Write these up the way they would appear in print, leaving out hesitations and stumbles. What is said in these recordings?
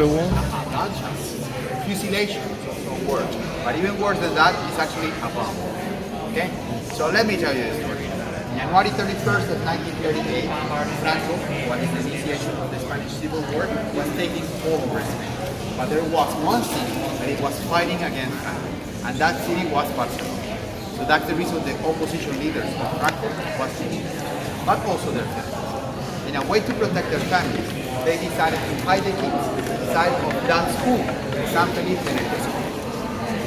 le one? Nunchucks. Fusilation is also a word. But even worse than that is actually a bomb. Okay? So let me tell you the story. January 31st of 1938, Franco, what is the initiation of the Spanish Civil War, was taking over Spain. But there was one city that it was fighting against Franco, and that city was Barcelona. So that's the reason the opposition leaders of Franco was taking it, but also their families. In a way to protect their families, they decided to hide the kids inside of that school, the San Felipe School.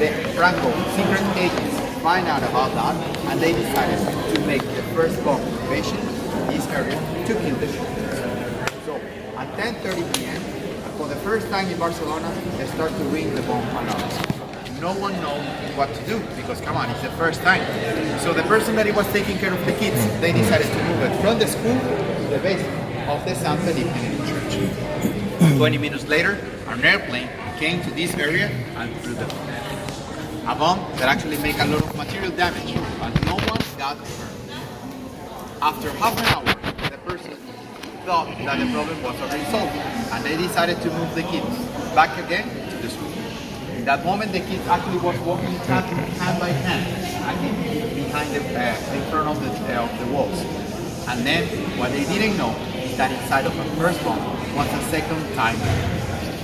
The Franco secret agents find out about that, and they decided to make the first bomb invasion in this area to kill the children. So at 10:30 p.m., for the first time in Barcelona, they start to ring the bomb alarms. No one knows what to do because, come on, it's the first time. So the person that was taking care of the kids, they decided to move it from the school to the basement of the San Felipe church. 20 minutes later, an airplane came to this area and threw the bomb. A bomb that actually made a lot of material damage, but no one got hurt. After half an hour, the person thought that the problem was already solved, and they decided to move the kids back again to the school. In that moment, the kids actually was walking hand by hand, again behind in front of the walls. And then, what they didn't know is that inside of the first bomb was a second timer,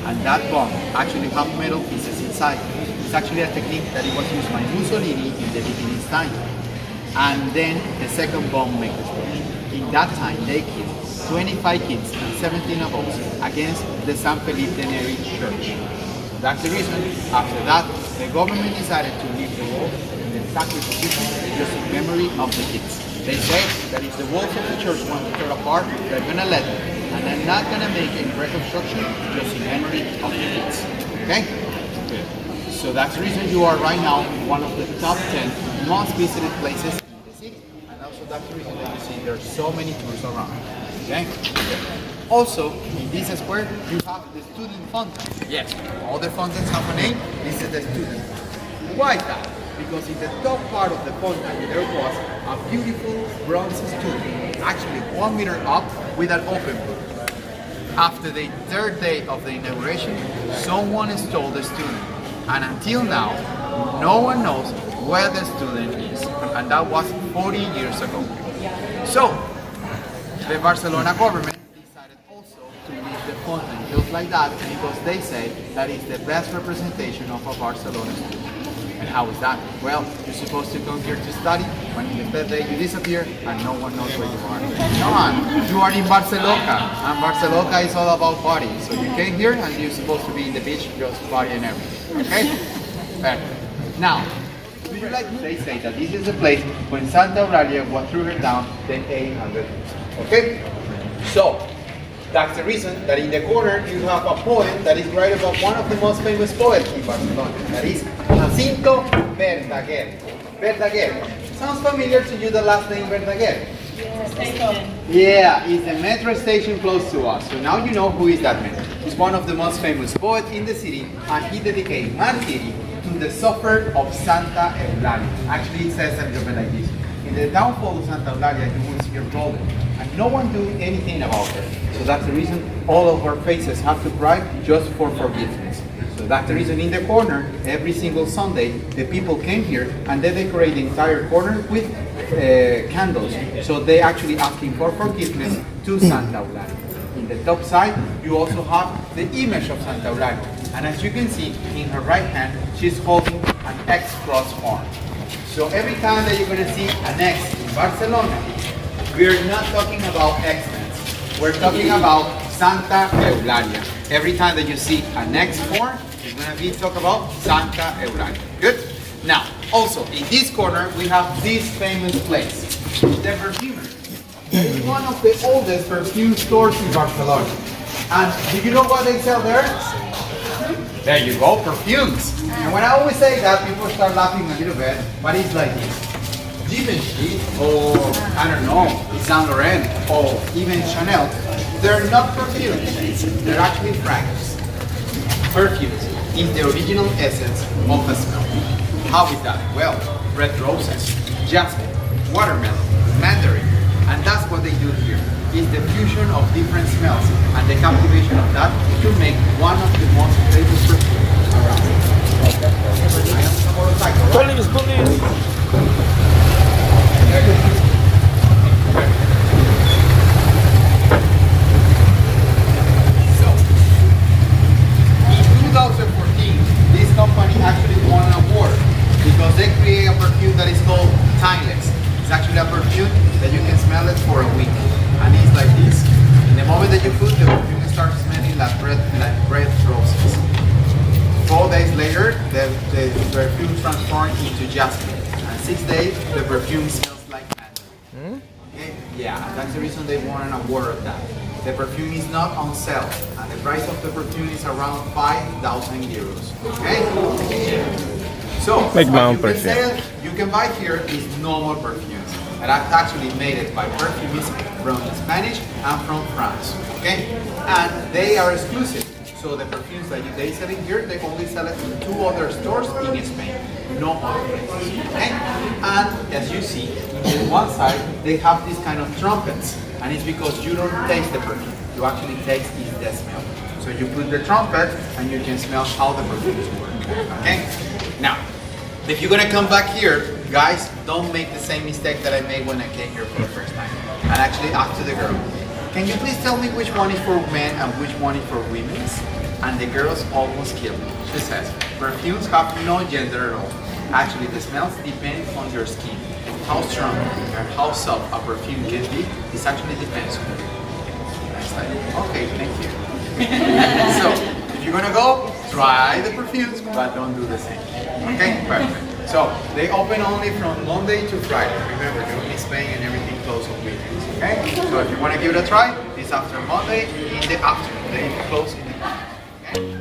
and that bomb actually had metal pieces inside. It's actually a technique that it was used by Mussolini in the beginning time. And then the second bomb made explosion. In that time, they killed 25 kids and 17 adults against the San Felipe Neri church. That's the reason, after that, the government decided to leave the walls in the sacred position just in memory of the kids. They say that if the walls of the church want to tear apart, they're gonna let them. And they're not gonna make any reconstruction just in memory of the kids. Okay? So that's the reason you are right now in one of the top 10 most visited places in the city. And also that's the reason that you see there's so many tours around. Okay? Also, in this square, you have the student fountain. Yes, all the fountains have a name. This is the student. Why is that? Because in the top part of the fountain, there was a beautiful bronze student, actually 1 meter up with an open book. After the third day of the inauguration, someone stole the student. And until now, no one knows where the student is. And that was 40 years ago. So, the Barcelona government decided also to leave the fountain just like that because they say that it's the best representation of a Barcelona student. And how is that? Well, you're supposed to come here to study, when in the third day you disappear and no one knows where you are. Come on, you are in Barcelona, and Barcelona is all about partying. So you came here and you're supposed to be in the beach just partying everything. Okay? Now, do you like, they say that this is the place when Santa Eulalia threw her down the 800 years. Okay? So, that's the reason that in the corner you have a poem that is right about one of the most famous poets in Barcelona. That is Jacinto Verdaguer. Verdaguer. Sounds familiar to you, the last name Verdaguer? Yeah, it's the metro station close to us. So now you know who is that man. He's one of the most famous poets in the city, and he dedicated Martiri to the sufferer of Santa Eulalia. Actually, it says a little bit like this. In the downfall of Santa Eulalia, you will see her rolling, and no one do anything about her. So that's the reason all of our faces have to cry just for forgiveness. So that's the reason in the corner, every single Sunday, the people came here and they decorate the entire corner with candles. So they actually asking for forgiveness to Santa Eulalia. In the top side, you also have the image of Santa Eulalia. And as you can see, in her right hand, she's holding an X cross horn. So every time that you're going to see an X in Barcelona, we're not talking about excellence. We're talking about Santa Eulalia. Every time that you see an X horn, it's going to be talk about Santa Eulalia. Good? Now, also in this corner, we have this famous place, the Perfumery. It's one of the oldest perfume stores in Barcelona. And do you know what they sell there? There you go, perfumes. And when I always say that, people start laughing a little bit, but it's like this. Givenchy, or I don't know, Saint Laurent, or even Chanel, they're not perfumes, they're actually fragrances. Perfumes is the original essence of a smell. How is that? Well, red roses, jasmine, watermelon, mandarin, and that's what they do here. is the fusion of different smells and the captivation of that to make one of the most famous perfumes around. I am a motorcycle, right? Police. So, in 2014, this company actually won an award because they create a perfume that is called Timeless. It's actually a perfume that you can smell it for a week, and it's like this. In the moment that you put the perfume starts smelling like red roses. 4 days later, the perfume transforms into jasmine, and 6 days, the perfume smells like mandarin. Okay? Yeah, and that's the reason they won an award of that. The perfume is not on sale, and the price of the perfume is around 5,000 euros. Okay? So, Make my own what perfume. you can buy here is normal perfumes, and I've actually made it by perfumists from Spanish and from France. Okay? And they are exclusive. So the perfumes that they sell in here, they only sell it in 2 other stores in Spain, no other places. Okay? And as you see, on one side, they have these kind of trumpets, and it's because you don't taste the perfume, you actually taste the smell. So you put the trumpet, and you can smell how the perfumes work. Okay? Now, if you're gonna come back here, guys, don't make the same mistake that I made when I came here for the first time. And actually ask to the girl, can you please tell me which one is for men and which one is for women? And the girls almost killed me. She says, perfumes have no gender at all. Actually, the smells depend on your skin. How strong and how soft a perfume can be, this actually depends on you. Next time. Okay, thank you. So, if you're gonna go, try the perfumes, but don't do the same. Okay, perfect. So, they open only from Monday to Friday. Remember, you're in Spain and everything closed on weekends. Okay? So if you want to give it a try, it's after Monday in the afternoon. They close in the morning. Okay?